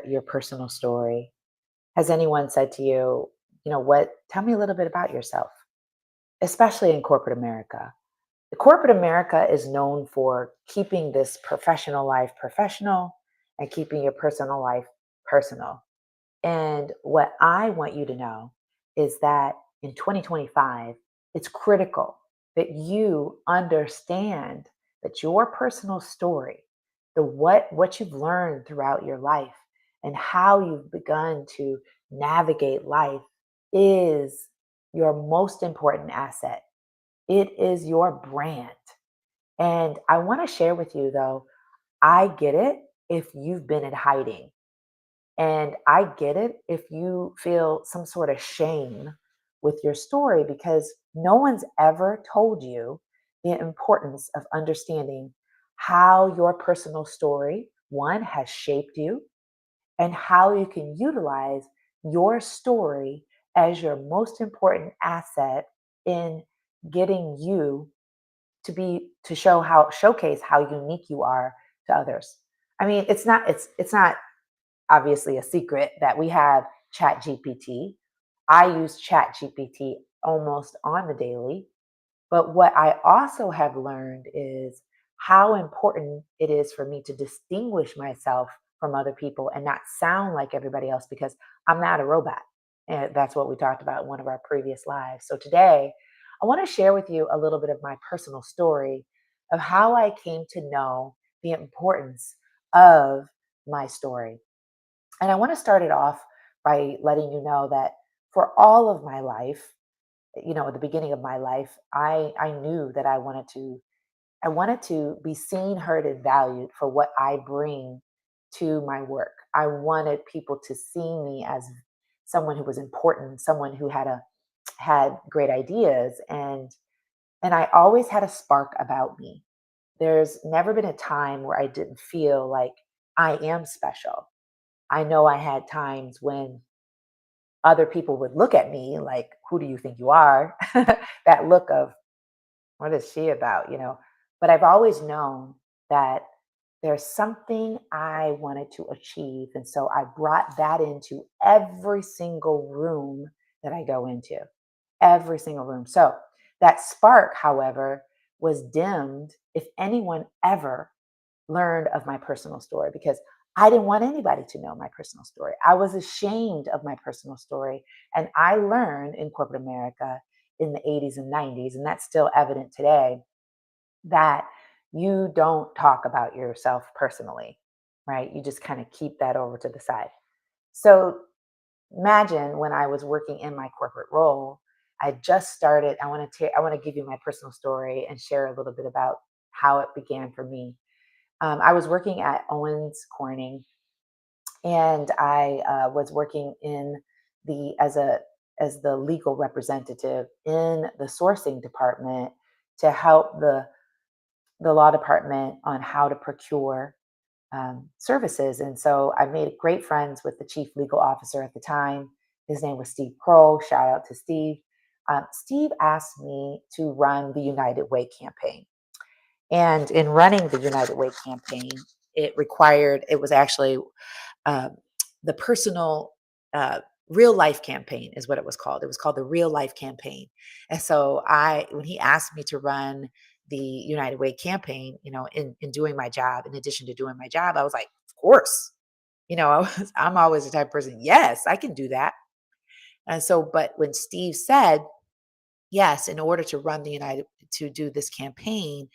your personal story? Has anyone said to you, tell me a little bit about yourself, especially in corporate America? The corporate America is known for keeping this professional life professional and keeping your personal life personal. And what I want you to know is that in 2025, it's critical that you understand that your personal story, the what you've learned throughout your life and how you've begun to navigate life is your most important asset. It is your brand. And I want to share with you though, I get it if you've been in hiding. And I get it if you feel some sort of shame with your story because no one's ever told you the importance of understanding how your personal story, one, has shaped you and how you can utilize your story as your most important asset in getting you to showcase how unique you are to others. I mean, it's not obviously a secret that we have Chat GPT. I use Chat GPT almost on the daily. But what I also have learned is how important it is for me to distinguish myself from other people and not sound like everybody else because I'm not a robot. And that's what we talked about in one of our previous lives. So today, I want to share with you a little bit of my personal story of how I came to know the importance of my story. And I want to start it off by letting you know that for all of my life, at the beginning of my life, I knew that I wanted to be seen, heard, and valued for what I bring to my work. I wanted people to see me as someone who was important, someone who had great ideas, and I always had a spark about me. There's never been a time where I didn't feel like I am special. I know I had times when other people would look at me like, "Who do you think you are?" That look of, "What is she about?" But I've always known that there's something I wanted to achieve, and so I brought that into every single room that I go into, every single room. So that spark, however, was dimmed if anyone ever learned of my personal story because I didn't want anybody to know my personal story. I was ashamed of my personal story. And I learned in corporate America in the 80s and 90s, and that's still evident today, that you don't talk about yourself personally, right? You just kind of keep that over to the side. So imagine when I was working in my corporate role, I just started. I want to give you my personal story and share a little bit about how it began for me. I was working at Owens Corning, and I was working in the as the legal representative in the sourcing department to help the law department on how to procure services. And so I made great friends with the chief legal officer at the time. His name was Steve Kroll. Shout out to Steve. Steve asked me to run the United Way campaign. And in running the United Way campaign, it was actually uh, the personal, uh, real life campaign is what it was called. It was called the Real Life Campaign. And so when he asked me to run the United Way campaign, in doing my job, in addition to doing my job, I was like, of course, I'm always the type of person, yes, I can do that. And so, but when Steve said, yes, in order to run to do this campaign,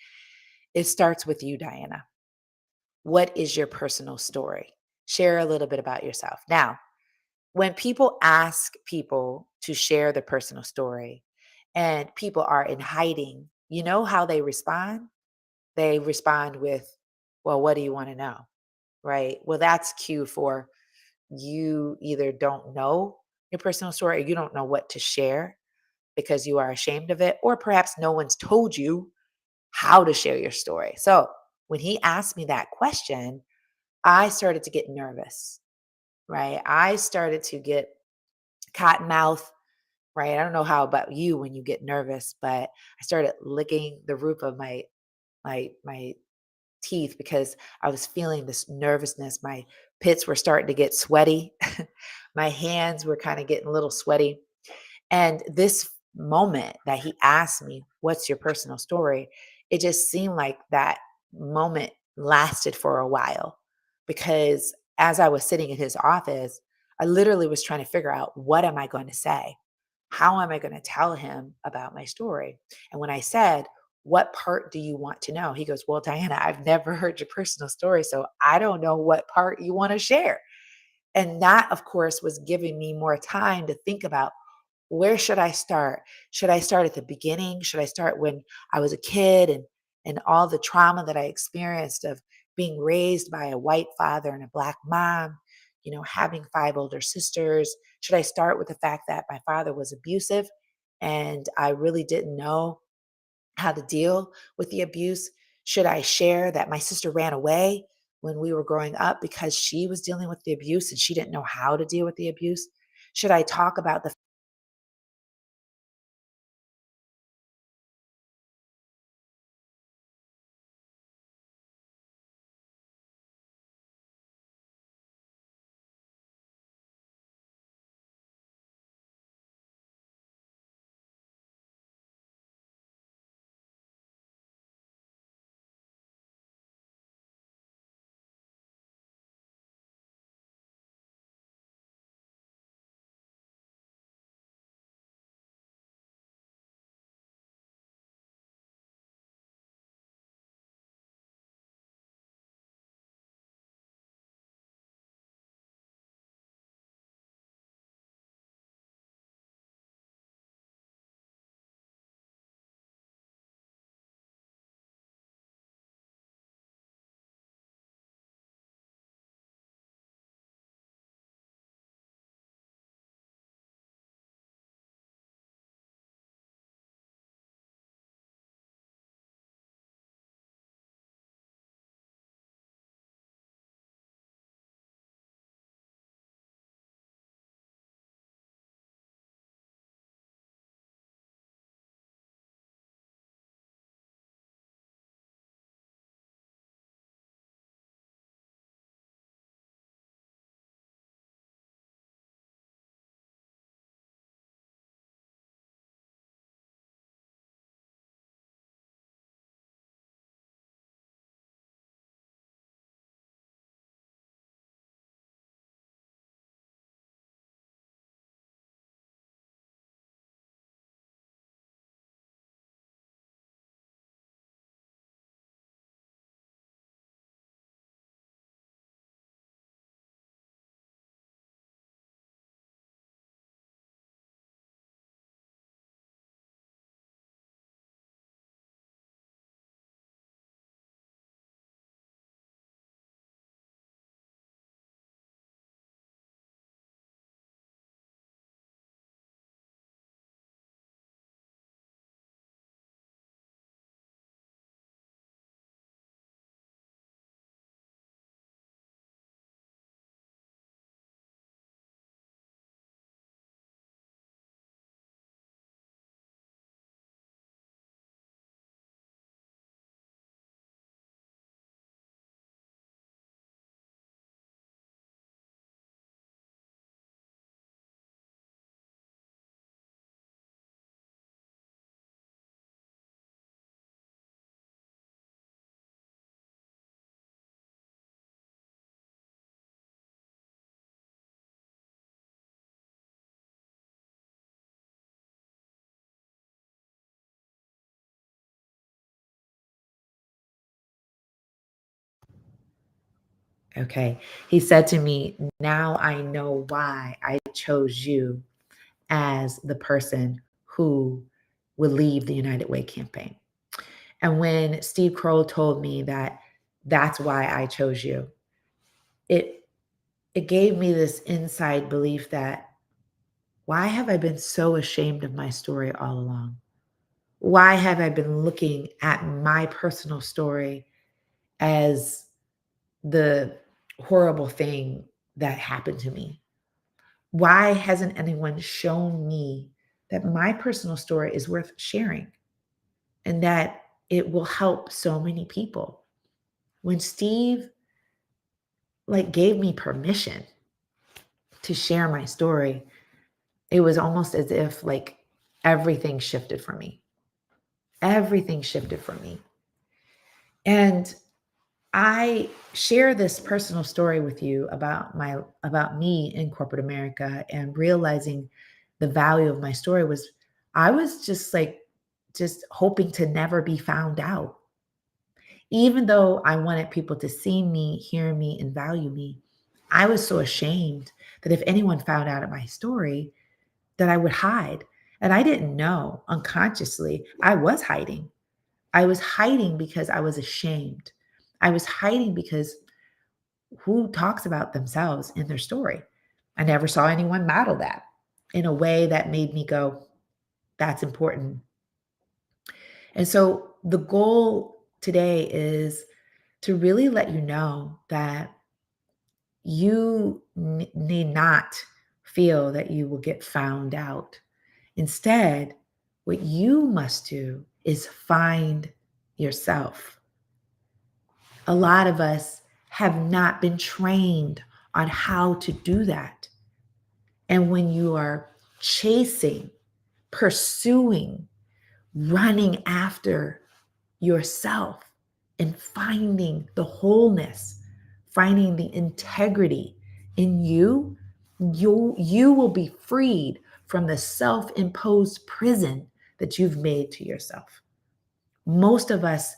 it starts with you, Diana. What is your personal story? Share a little bit about yourself. Now, when people ask people to share their personal story and people are in hiding, you know how they respond? They respond with, well, what do you want to know? Right? Well, that's cue for you either don't know your personal story or you don't know what to share because you are ashamed of it, or perhaps no one's told you how to share your story. So when he asked me that question, I started to get nervous, right? I started to get cotton mouth, right? I don't know how about you when you get nervous, but I started licking the roof of my teeth because I was feeling this nervousness. My pits were starting to get sweaty. My hands were kind of getting a little sweaty. And this moment that he asked me, "What's your personal story?" It just seemed like that moment lasted for a while because as I was sitting in his office, I literally was trying to figure out, what am I going to say? How am I going to tell him about my story? And when I said, "What part do you want to know?" He goes, "Well, Diana, I've never heard your personal story, so I don't know what part you want to share." And that, of course, was giving me more time to think about, where should I start? Should I start at the beginning? Should I start when I was a kid and all the trauma that I experienced of being raised by a white father and a black mom, having five older sisters? Should I start with the fact that my father was abusive and I really didn't know how to deal with the abuse? Should I share that my sister ran away when we were growing up because she was dealing with the abuse and she didn't know how to deal with the abuse? Should I talk about the Okay. He said to me, "Now I know why I chose you as the person who would leave the United Way campaign." And when Steve Kroll told me that that's why I chose you, it it gave me this inside belief that, why have I been so ashamed of my story all along? Why have I been looking at my personal story as the horrible thing that happened to me? Why hasn't anyone shown me that my personal story is worth sharing and that it will help so many people? When Steve like gave me permission to share my story, it was almost as if like everything shifted for me. Everything shifted for me. And I share this personal story with you about me in corporate America, and realizing the value of my story was I was just hoping to never be found out. Even though I wanted people to see me, hear me, and value me, I was so ashamed that if anyone found out my story, that I would hide. And I didn't know unconsciously I was hiding. I was hiding because I was ashamed. I was hiding because who talks about themselves in their story? I never saw anyone model that in a way that made me go, that's important. And so the goal today is to really let you know that you need not feel that you will get found out. Instead, what you must do is find yourself. A lot of us have not been trained on how to do that. And when you are chasing, pursuing, running after yourself and finding the wholeness, finding the integrity in you, you will be freed from the self-imposed prison that you've made to yourself. Most of us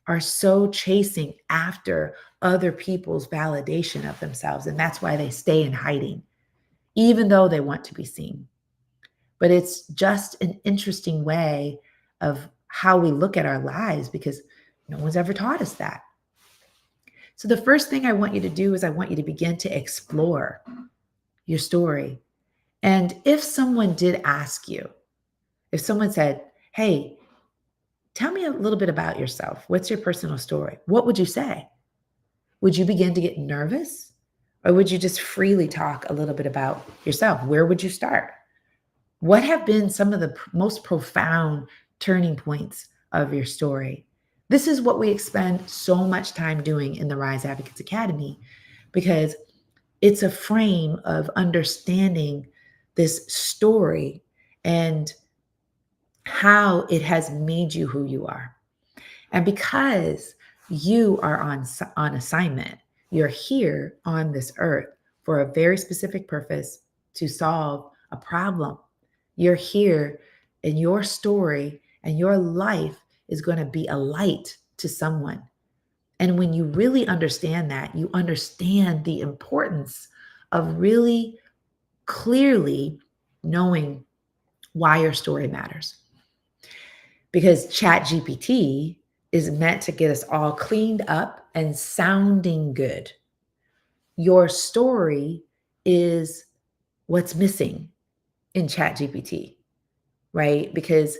are so chasing after other people's validation of themselves, and that's why they stay in hiding, even though they want to be seen. But it's just an interesting way of how we look at our lives, because no one's ever taught us that. So the first thing I want you to do is I want you to begin to explore your story. And if someone did ask you, if someone said, hey, tell me a little bit about yourself. What's your personal story? What would you say? Would you begin to get nervous? Or would you just freely talk a little bit about yourself? Where would you start? What have been some of the most profound turning points of your story? This is what we spend so much time doing in the Rise Advocates Academy, because it's a frame of understanding this story and how it has made you who you are. And because you are on assignment, you're here on this earth for a very specific purpose, to solve a problem. You're here, and your story and your life is going to be a light to someone. And when you really understand that, you understand the importance of really clearly knowing why your story matters. Because ChatGPT is meant to get us all cleaned up and sounding good. Your story is what's missing in ChatGPT, right? Because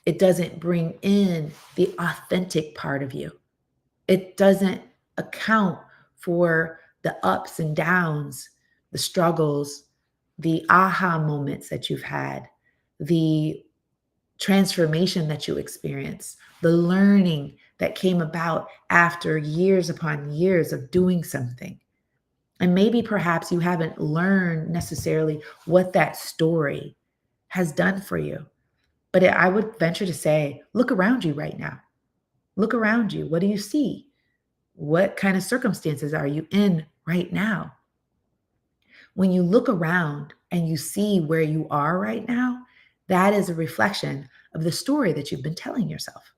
it doesn't bring in the authentic part of you. It doesn't account for the ups and downs, the struggles, the aha moments that you've had, the transformation that you experience, the learning that came about after years upon years of doing something. And maybe perhaps you haven't learned necessarily what that story has done for you. But I would venture to say, look around you right now. Look around you. What do you see? What kind of circumstances are you in right now? When you look around and you see where you are right now, that is a reflection of the story that you've been telling yourself.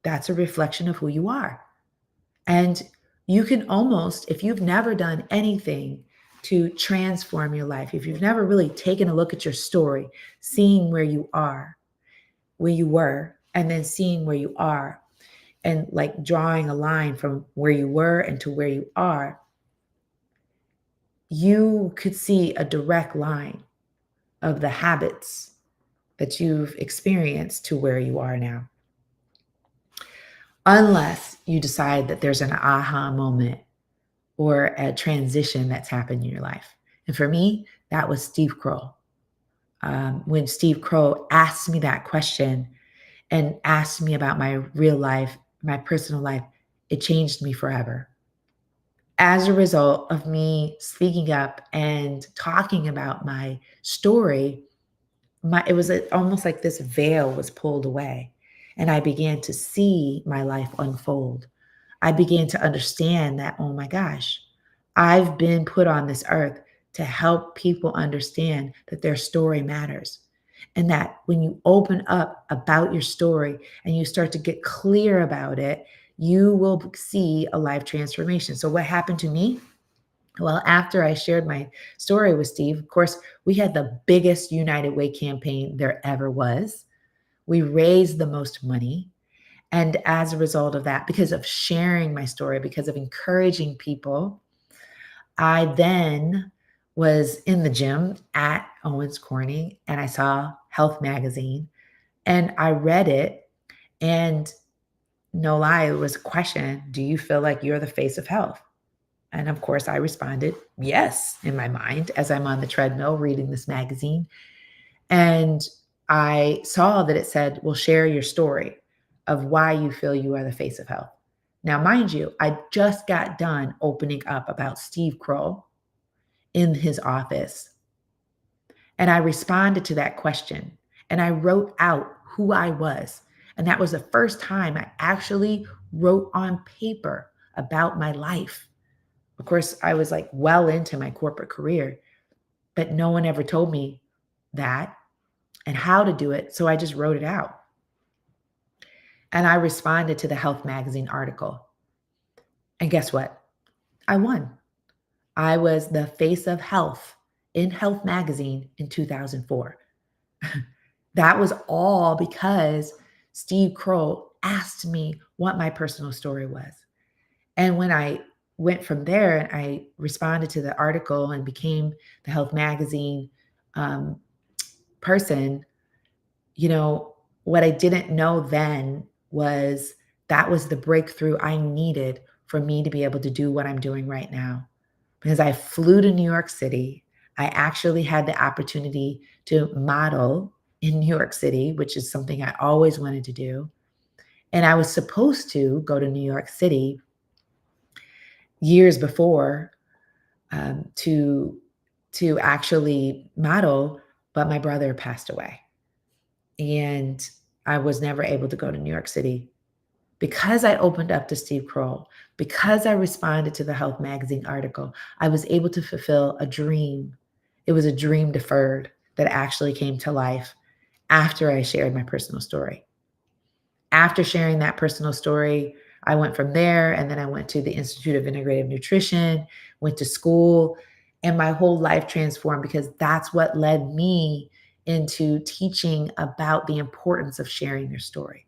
That's a reflection of who you are. And you can almost, if you've never done anything to transform your life, if you've never really taken a look at your story, seeing where you are, where you were, and then seeing where you are, and like drawing a line from where you were and to where you are, you could see a direct line of the habits that you've experienced to where you are now. Unless you decide that there's an aha moment or a transition that's happened in your life. And for me, that was Steve Kroll. When Steve Kroll asked me that question and asked me about my real life, my personal life, It changed me forever. As a result of me speaking up and talking about my story, it was almost like this veil was pulled away, and I began to see my life unfold. I began to understand that, oh my gosh, I've been put on this earth to help people understand that their story matters. And that when you open up about your story and you start to get clear about it, you will see a life transformation. So, what happened to me? Well, after I shared my story with Steve, of course, we had the biggest United Way campaign there ever was. We raised the most money. And as a result of that, because of sharing my story, because of encouraging people, I then was in the gym at Owens Corning and I saw Health Magazine and I read it. And no lie, it was a question: do you feel like you're the face of health? And of course, I responded yes in my mind as I'm on the treadmill reading this magazine. And I saw that it said, well, share your story of why you feel you are the face of health. Now, mind you, I just got done opening up about Steve Kroll in his office. And I responded to that question and I wrote out who I was. And that was the first time I actually wrote on paper about my life. Of course, I was like well into my corporate career, but no one ever told me that and how to do it. So I just wrote it out. And I responded to the Health Magazine article. And guess what? I won. I was the face of health in Health Magazine in 2004. That was all because Steve Kroll asked me what my personal story was. And when I went from there and I responded to the article and became the Health Magazine um, person, what I didn't know then was that was the breakthrough I needed for me to be able to do what I'm doing right now. Because I flew to New York City. I actually had the opportunity to model in New York City, which is something I always wanted to do. And I was supposed to go to New York City years before to actually model, but my brother passed away. And I was never able to go to New York City because I opened up to Steve Kroll, because I responded to the Health Magazine article. I was able to fulfill a dream. It was a dream deferred that actually came to life after I shared my personal story. After sharing that personal story, I went from there and then I went to the Institute of Integrative Nutrition, went to school, and my whole life transformed because that's what led me into teaching about the importance of sharing your story.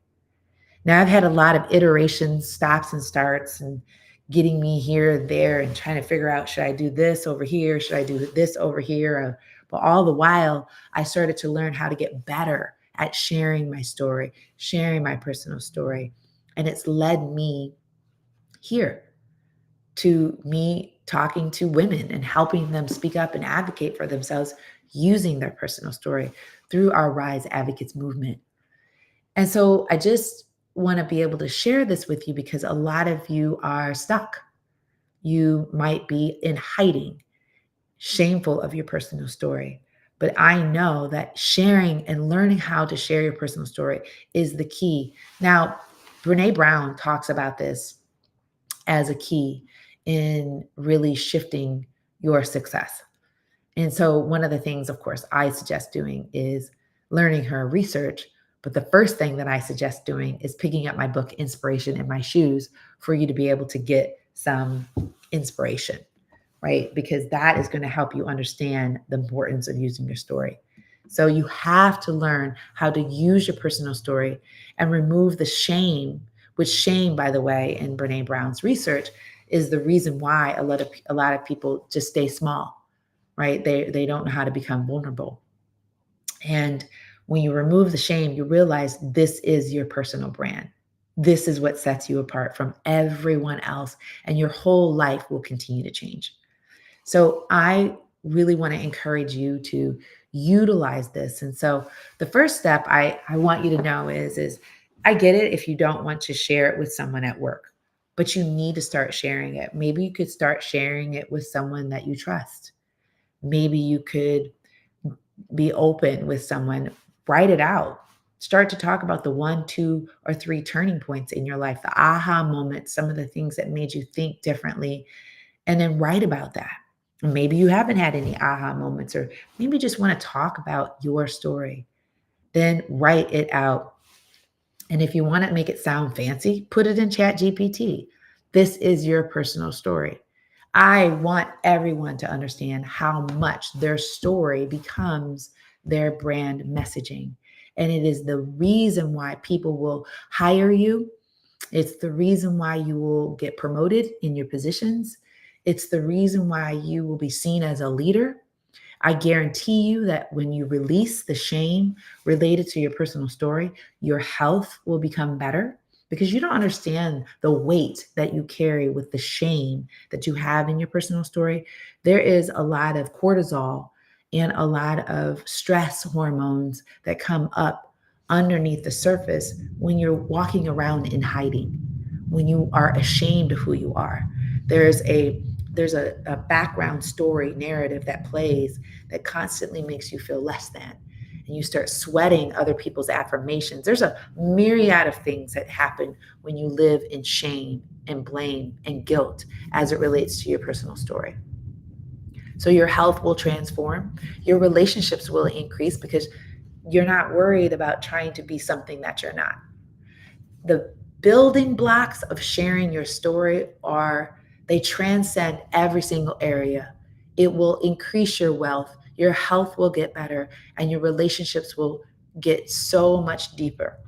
Now, I've had a lot of iterations, stops and starts, and getting me here, there, and trying to figure out, should I do this over here? Should I do this over here? But all the while, I started to learn how to get better at sharing my story, sharing my personal story. And it's led me here to me talking to women and helping them speak up and advocate for themselves using their personal story through our Rise Advocates movement. And so I just want to be able to share this with you because a lot of you are stuck. You might be in hiding, shameful of your personal story. But I know that sharing and learning how to share your personal story is the key. Now, Brene Brown talks about this as a key in really shifting your success. And so, one of the things, of course, I suggest doing is learning her research. But the first thing that I suggest doing is picking up my book, Inspiration in My Shoes, for you to be able to get some inspiration, right? Because that is going to help you understand the importance of using your story. So, you have to learn how to use your personal story and remove the shame, which shame, by the way, in Brene Brown's research, is the reason why a lot of people just stay small, right? They don't know how to become vulnerable. And when you remove the shame, you realize this is your personal brand. This is what sets you apart from everyone else, and your whole life will continue to change. So I really want to encourage you to utilize this. And so the first step I want you to know is I get it if you don't want to share it with someone at work. but you need to start sharing it. Maybe you could start sharing it with someone that you trust. Maybe you could be open with someone, write it out. Start to talk about the 1, 2, or 3 turning points in your life, the aha moments, some of the things that made you think differently, and then write about that. Maybe you haven't had any aha moments, or maybe just want to talk about your story. Then write it out. And if you want to make it sound fancy, put it in Chat GPT. This is your personal story. I want everyone to understand how much their story becomes their brand messaging. And it is the reason why people will hire you. It's the reason why you will get promoted in your positions. It's the reason why you will be seen as a leader. I guarantee you that when you release the shame related to your personal story, your health will become better because you don't understand the weight that you carry with the shame that you have in your personal story. There is a lot of cortisol and a lot of stress hormones that come up underneath the surface when you're walking around in hiding, when you are ashamed of who you are. There's a there's a background story narrative that plays that constantly makes you feel less than. And you start sweating other people's affirmations. There's a myriad of things that happen when you live in shame and blame and guilt as it relates to your personal story. So your health will transform, your relationships will increase because you're not worried about trying to be something that you're not. The building blocks of sharing your story are they transcend every single area. It will increase your wealth, your health will get better, and your relationships will get so much deeper.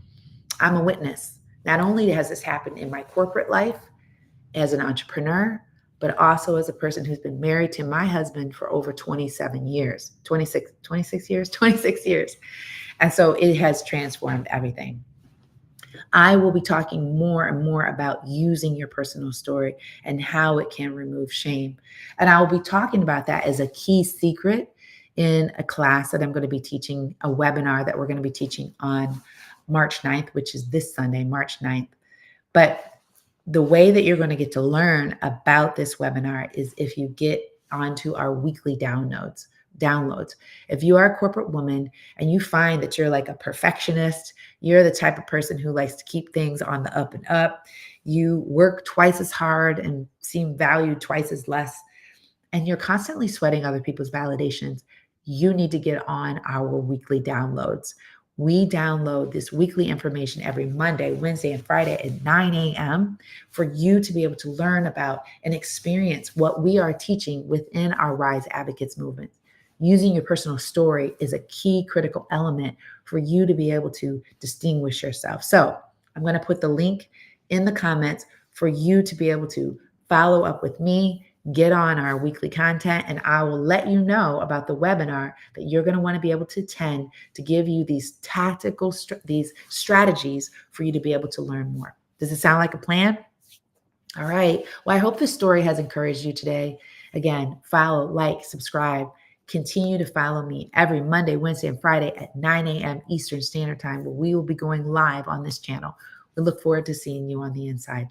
I'm a witness. Not only has this happened in my corporate life as an entrepreneur, but also as a person who's been married to my husband for over 27 years, 26 years, 26 years. And so it has transformed everything. I will be talking more and more about using your personal story and how it can remove shame. And I will be talking about that as a key secret in a class that I'm going to be teaching, a webinar that we're going to be teaching on March 9th, which is this Sunday, March 9th. But the way that you're going to get to learn about this webinar is if you get onto our weekly downloads. If you are a corporate woman and you find that you're like a perfectionist, you're the type of person who likes to keep things on the up and up, you work twice as hard and seem valued twice as less, and you're constantly sweating other people's validations, you need to get on our weekly downloads. We download this weekly information every Monday, Wednesday, and Friday at 9 a.m. for you to be able to learn about and experience what we are teaching within our Rise Advocates movement. Using your personal story is a key critical element for you to be able to distinguish yourself. So I'm going to put the link in the comments for you to be able to follow up with me, get on our weekly content, and I will let you know about the webinar that you're going to want to be able to attend to give you these tactical, these strategies for you to be able to learn more. Does it sound like a plan? All right. Well, I hope this story has encouraged you today. Again, follow, like, subscribe. Continue to follow me every Monday, Wednesday, and Friday at 9 a.m. Eastern Standard Time, where we will be going live on this channel. We look forward to seeing you on the inside.